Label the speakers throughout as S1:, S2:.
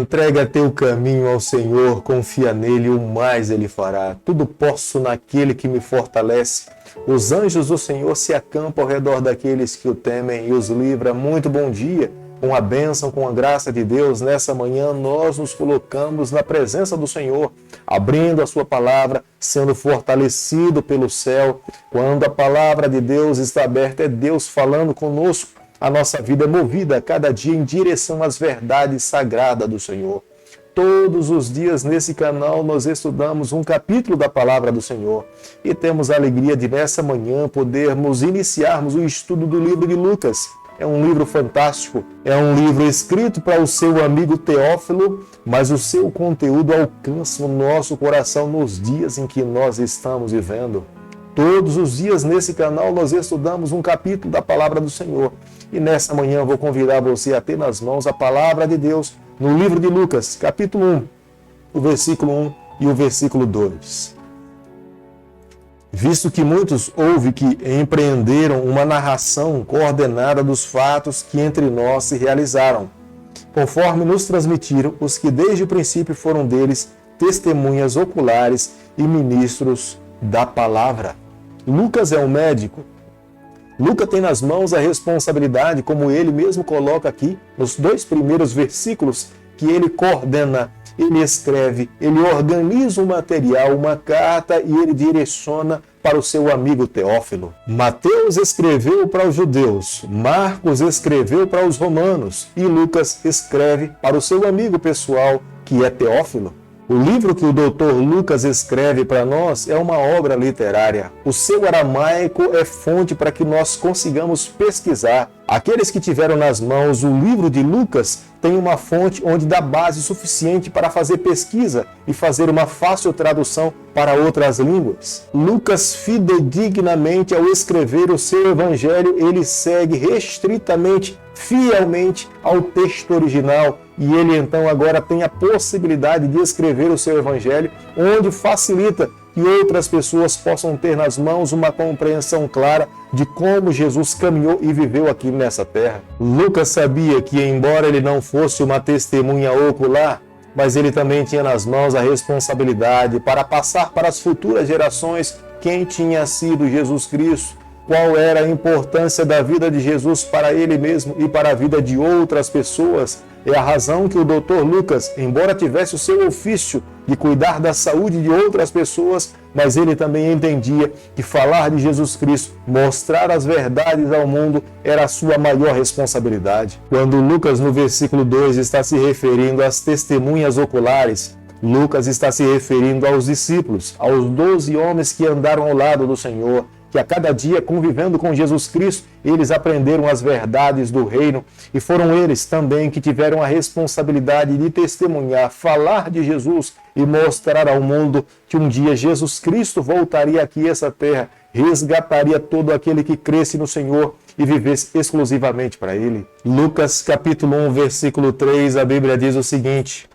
S1: Entrega teu caminho ao Senhor, confia nele, o mais ele fará. Tudo posso naquele que me fortalece. Os anjos do Senhor se acampam ao redor daqueles que o temem e os livra. Muito bom dia. Com a bênção, com a graça de Deus, nessa manhã nós nos colocamos na presença do Senhor, abrindo a sua palavra, sendo fortalecido pelo céu. Quando a palavra de Deus está aberta, é Deus falando conosco. A nossa vida é movida a cada dia em direção às verdades sagradas do Senhor. Todos os dias nesse canal nós estudamos um capítulo da palavra do Senhor e temos a alegria de nessa manhã podermos iniciarmos o estudo do livro de Lucas. É um livro fantástico, é um livro escrito para o seu amigo Teófilo, mas o seu conteúdo alcança o nosso coração nos dias em que nós estamos vivendo. Todos os dias nesse canal nós estudamos um capítulo da palavra do Senhor. E nessa manhã eu vou convidar você a ter nas mãos a palavra de Deus no livro de Lucas, capítulo 1, o versículo 1 e o versículo 2. Visto que muitos houve que empreenderam uma narração coordenada dos fatos que entre nós se realizaram, conforme nos transmitiram os que desde o princípio foram deles testemunhas oculares e ministros da palavra. Lucas é um médico. Lucas tem nas mãos a responsabilidade, como ele mesmo coloca aqui, nos 2 primeiros versículos, que ele coordena, ele escreve, ele organiza um material, uma carta e ele direciona para o seu amigo Teófilo. Mateus escreveu para os judeus, Marcos escreveu para os romanos e Lucas escreve para o seu amigo pessoal, que é Teófilo. O livro que o Dr. Lucas escreve para nós é uma obra literária. O seu aramaico é fonte para que nós consigamos pesquisar. Aqueles que tiveram nas mãos o livro de Lucas têm uma fonte onde dá base suficiente para fazer pesquisa e fazer uma fácil tradução para outras línguas. Lucas, fidedignamente, ao escrever o seu evangelho, ele segue restritamente, fielmente ao texto original, e ele então agora tem a possibilidade de escrever o seu evangelho, onde facilita que outras pessoas possam ter nas mãos uma compreensão clara de como Jesus caminhou e viveu aqui nessa terra. Lucas sabia que, embora ele não fosse uma testemunha ocular, mas ele também tinha nas mãos a responsabilidade para passar para as futuras gerações quem tinha sido Jesus Cristo, qual era a importância da vida de Jesus para ele mesmo e para a vida de outras pessoas. É a razão que o Dr. Lucas, embora tivesse o seu ofício de cuidar da saúde de outras pessoas, mas ele também entendia que falar de Jesus Cristo, mostrar as verdades ao mundo, era a sua maior responsabilidade. Quando Lucas, no versículo 2, está se referindo às testemunhas oculares, Lucas está se referindo aos discípulos, aos 12 homens que andaram ao lado do Senhor, que a cada dia, convivendo com Jesus Cristo, eles aprenderam as verdades do reino e foram eles também que tiveram a responsabilidade de testemunhar, falar de Jesus e mostrar ao mundo que um dia Jesus Cristo voltaria aqui a essa terra, resgataria todo aquele que cresce no Senhor e vivesse exclusivamente para Ele. Lucas capítulo 1, versículo 3, a Bíblia diz o seguinte: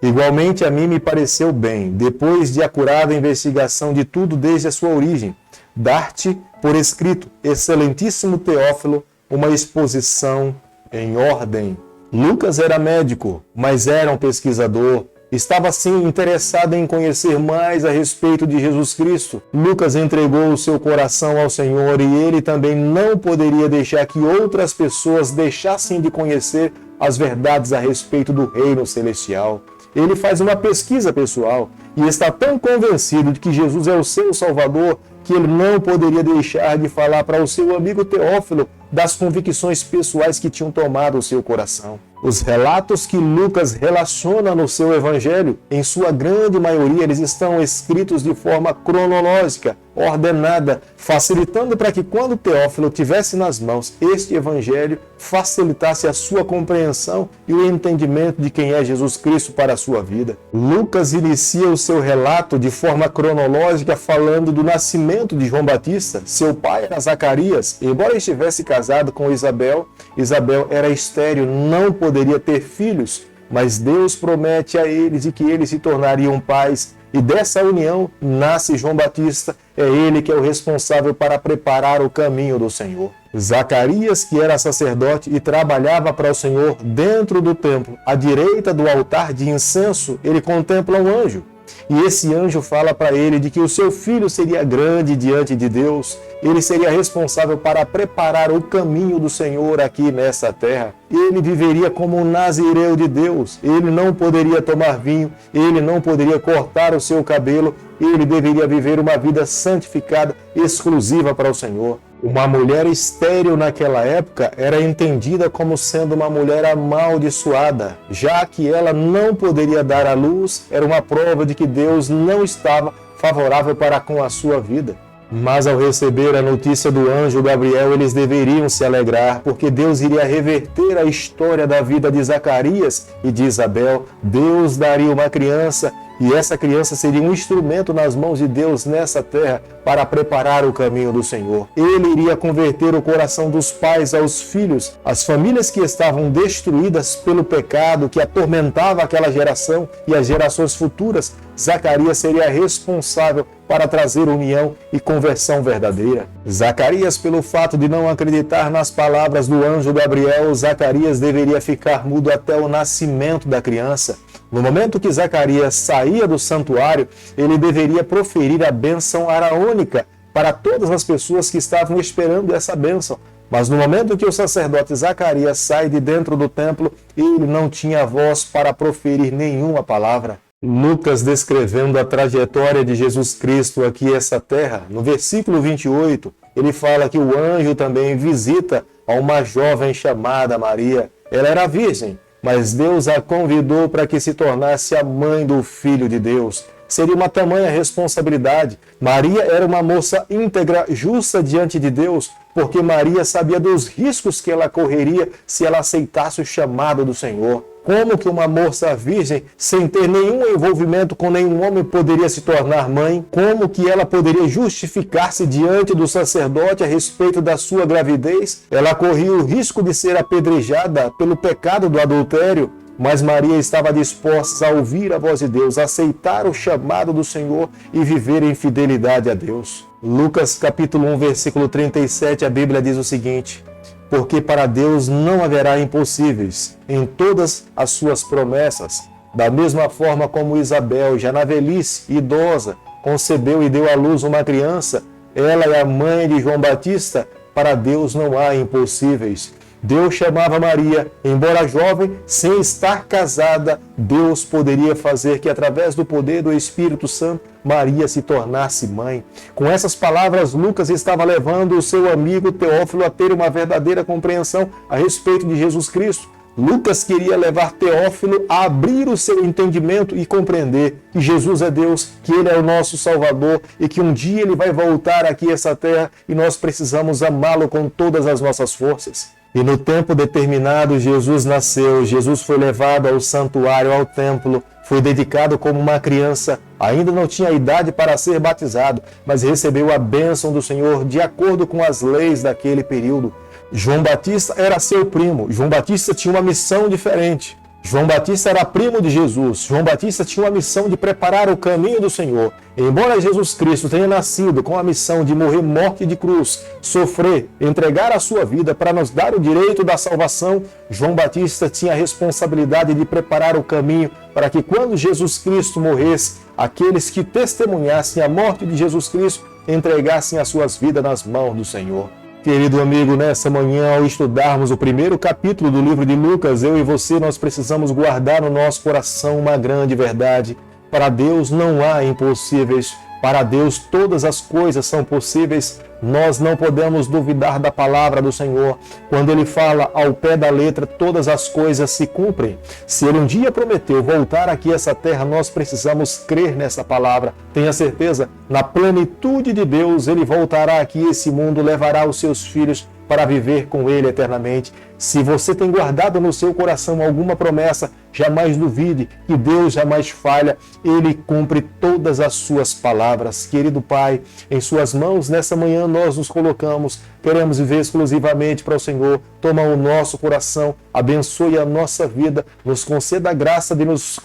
S1: igualmente a mim me pareceu bem, depois de acurada investigação de tudo desde a sua origem, dar-te por escrito, excelentíssimo Teófilo, uma exposição em ordem. Lucas era médico, mas era um pesquisador. Estava, sim, interessado em conhecer mais a respeito de Jesus Cristo. Lucas entregou o seu coração ao Senhor e ele também não poderia deixar que outras pessoas deixassem de conhecer as verdades a respeito do reino celestial. Ele faz uma pesquisa pessoal e está tão convencido de que Jesus é o seu Salvador que ele não poderia deixar de falar para o seu amigo Teófilo das convicções pessoais que tinham tomado o seu coração. Os relatos que Lucas relaciona no seu evangelho, em sua grande maioria, eles estão escritos de forma cronológica, ordenada, facilitando para que quando Teófilo tivesse nas mãos este evangelho, facilitasse a sua compreensão e o entendimento de quem é Jesus Cristo para a sua vida. Lucas inicia o seu relato de forma cronológica falando do nascimento de João Batista. Seu pai era Zacarias, embora estivesse casado com Isabel, Isabel era estéril, não poderia ter filhos, mas Deus promete a eles de que eles se tornariam pais e dessa união nasce João Batista. É ele que é o responsável para preparar o caminho do Senhor. Zacarias, que era sacerdote e trabalhava para o Senhor dentro do templo, à direita do altar de incenso, ele contempla um anjo. E esse anjo fala para ele de que o seu filho seria grande diante de Deus, ele seria responsável para preparar o caminho do Senhor aqui nessa terra. Ele viveria como um nazireu de Deus, ele não poderia tomar vinho, ele não poderia cortar o seu cabelo, ele deveria viver uma vida santificada, exclusiva para o Senhor. Uma mulher estéril naquela época era entendida como sendo uma mulher amaldiçoada, já que ela não poderia dar à luz, era uma prova de que Deus não estava favorável para com a sua vida. Mas ao receber a notícia do anjo Gabriel, eles deveriam se alegrar, porque Deus iria reverter a história da vida de Zacarias e de Isabel. Deus daria uma criança, e essa criança seria um instrumento nas mãos de Deus nessa terra para preparar o caminho do Senhor. Ele iria converter o coração dos pais aos filhos, as famílias que estavam destruídas pelo pecado que atormentava aquela geração e as gerações futuras. Zacarias seria responsável para trazer união e conversão verdadeira. Zacarias, pelo fato de não acreditar nas palavras do anjo Gabriel, Zacarias deveria ficar mudo até o nascimento da criança. No momento que Zacarias saía do santuário, ele deveria proferir a bênção araônica para todas as pessoas que estavam esperando essa bênção. Mas no momento que o sacerdote Zacarias sai de dentro do templo, ele não tinha voz para proferir nenhuma palavra. Lucas, descrevendo a trajetória de Jesus Cristo aqui essa terra, no versículo 28, ele fala que o anjo também visita a uma jovem chamada Maria. Ela era virgem, mas Deus a convidou para que se tornasse a mãe do Filho de Deus. Seria uma tamanha responsabilidade. Maria era uma moça íntegra, justa diante de Deus, porque Maria sabia dos riscos que ela correria se ela aceitasse o chamado do Senhor. Como que uma moça virgem, sem ter nenhum envolvimento com nenhum homem, poderia se tornar mãe? Como que ela poderia justificar-se diante do sacerdote a respeito da sua gravidez? Ela corria o risco de ser apedrejada pelo pecado do adultério. Mas Maria estava disposta a ouvir a voz de Deus, a aceitar o chamado do Senhor e viver em fidelidade a Deus. Lucas capítulo 1, versículo 37, a Bíblia diz o seguinte: porque para Deus não haverá impossíveis em todas as suas promessas. Da mesma forma como Isabel, já na velhice, idosa, concebeu e deu à luz uma criança, ela é a mãe de João Batista, para Deus não há impossíveis. Deus chamava Maria, embora jovem, sem estar casada, Deus poderia fazer que, através do poder do Espírito Santo, Maria se tornasse mãe. Com essas palavras, Lucas estava levando o seu amigo Teófilo a ter uma verdadeira compreensão a respeito de Jesus Cristo. Lucas queria levar Teófilo a abrir o seu entendimento e compreender que Jesus é Deus, que Ele é o nosso Salvador e que um dia Ele vai voltar aqui a essa terra e nós precisamos amá-lo com todas as nossas forças. E no tempo determinado, Jesus nasceu, Jesus foi levado ao santuário, ao templo, foi dedicado como uma criança, ainda não tinha idade para ser batizado, mas recebeu a bênção do Senhor de acordo com as leis daquele período. João Batista era seu primo, João Batista tinha uma missão diferente. João Batista era primo de Jesus. João Batista tinha uma missão de preparar o caminho do Senhor. Embora Jesus Cristo tenha nascido com a missão de morrer morte de cruz, sofrer, entregar a sua vida para nos dar o direito da salvação, João Batista tinha a responsabilidade de preparar o caminho para que quando Jesus Cristo morresse, aqueles que testemunhassem a morte de Jesus Cristo entregassem as suas vidas nas mãos do Senhor. Querido amigo, nessa manhã, ao estudarmos o primeiro capítulo do livro de Lucas, eu e você, nós precisamos guardar no nosso coração uma grande verdade. Para Deus não há impossíveis. Para Deus todas as coisas são possíveis. Nós não podemos duvidar da palavra do Senhor. Quando Ele fala ao pé da letra, todas as coisas se cumprem. Se Ele um dia prometeu voltar aqui a essa terra, nós precisamos crer nessa palavra. Tenha certeza, na plenitude de Deus, Ele voltará aqui a esse mundo, levará os seus filhos para viver com Ele eternamente. Se você tem guardado no seu coração alguma promessa, jamais duvide que Deus jamais falha. Ele cumpre todas as suas palavras. Querido Pai, em suas mãos nessa manhã nós nos colocamos. Queremos viver exclusivamente para o Senhor. Toma o nosso coração, abençoe a nossa vida, nos conceda a graça de nos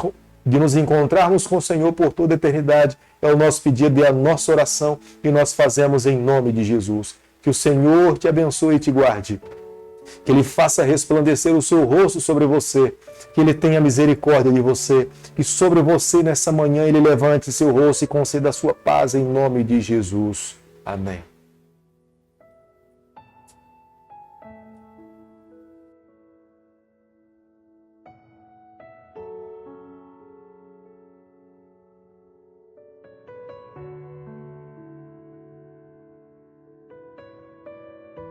S1: de nos encontrarmos com o Senhor por toda a eternidade. É o nosso pedido e a nossa oração, e nós fazemos em nome de Jesus. Que o Senhor te abençoe e te guarde. Que Ele faça resplandecer o seu rosto sobre você. Que Ele tenha misericórdia de você. Que sobre você nessa manhã Ele levante seu rosto e conceda a sua paz em nome de Jesus. Amém.